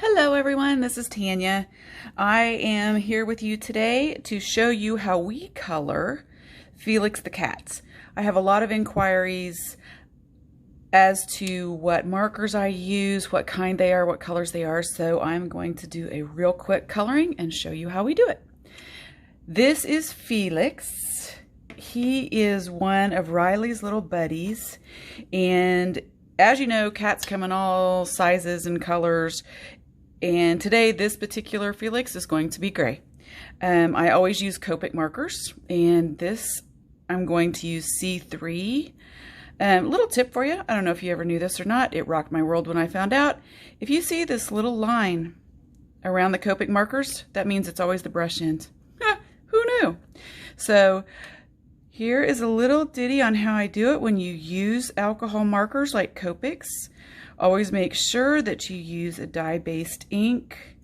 Hello everyone, this is Tanya. I am here with you today to show you how we color Felix the cat. I have a lot of inquiries as to what markers I use, what kind they are, what colors they are, so I'm going to do a real quick coloring and show you how we do it. This is Felix. He is one of Riley's little buddies, and as you know, cats come in all sizes and colors. And today, this particular Felix is going to be gray. I always use Copic markers, and this I'm going to use C3. Little tip for you, I don't know if you ever knew this or not, it rocked my world when I found out. If you see this little line around the Copic markers, that means it's always the brush end. Who knew? So here is a little ditty on how I do it when you use alcohol markers like Copics. Always make sure that you use a dye-based ink.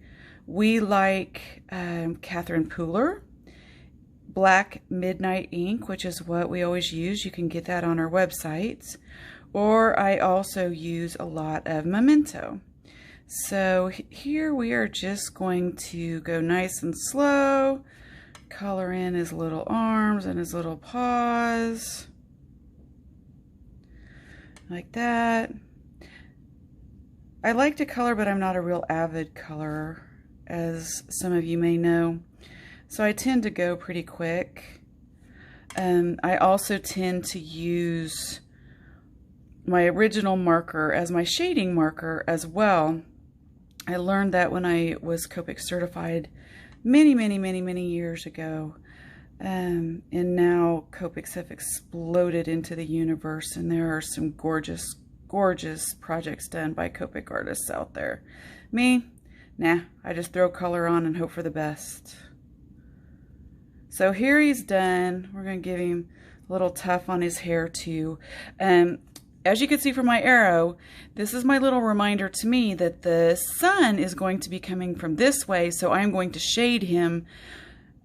We like Catherine Pooler Black Midnight ink, which is what we always use. You can get that on our website. Or I also use a lot of Memento. So here we are just going to go nice and slow, color in his little arms and his little paws, like that. I like to color, but I'm not a real avid colorer, as some of you may know. So I tend to go pretty quick. I also tend to use my original marker as my shading marker as well. I learned that when I was Copic certified many years ago. And now Copics have exploded into the universe, and there are some gorgeous projects done by Copic artists out there. Me, nah, I just throw color on and hope for the best. So here he's done. We're going to give him a little tuff on his hair too. As you can see from my arrow, this is my little reminder to me that the sun is going to be coming from this way, so I'm going to shade him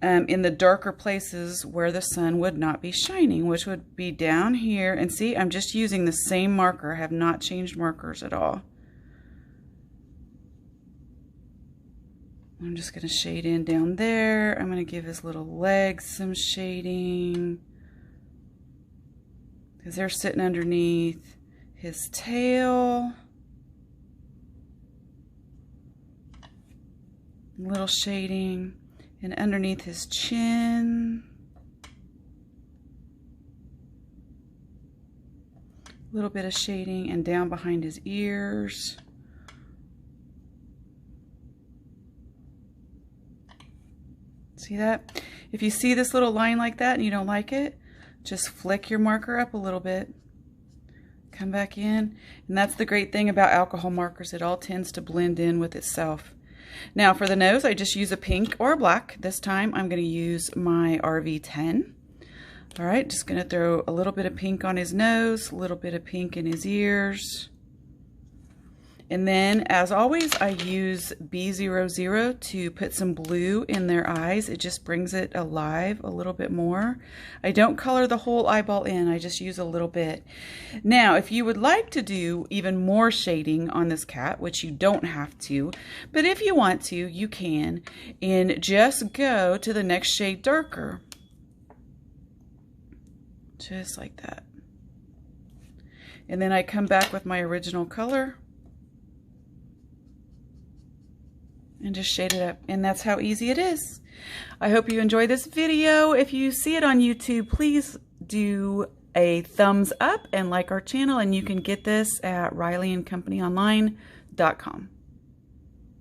in the darker places where the sun would not be shining, which would be down here. And see, I'm just using the same marker. I have not changed markers at all. I'm just going to shade in down there. I'm going to give his little legs some shading, because they're sitting underneath his tail. A little shading. And underneath his chin, a little bit of shading, and down behind his ears. See that? If you see this little line like that and you don't like it, just flick your marker up a little bit. Come back in. And that's the great thing about alcohol markers. It all tends to blend in with itself. Now for the nose, I just use a pink or a black. This time I'm going to use my RV10. All right, just going to throw a little bit of pink on his nose, a little bit of pink in his ears. And then, as always, I use B00 to put some blue in their eyes. It just brings it alive a little bit more. I don't color the whole eyeball in, I just use a little bit. Now, if you would like to do even more shading on this cat, which you don't have to, but if you want to, you can, and just go to the next shade darker. Just like that. And then I come back with my original color and just shade it up, and that's how easy it is. I hope you enjoy this video. If you see it on YouTube, please do a thumbs up and like our channel, and you can get this at RileyandCompanyOnline.com.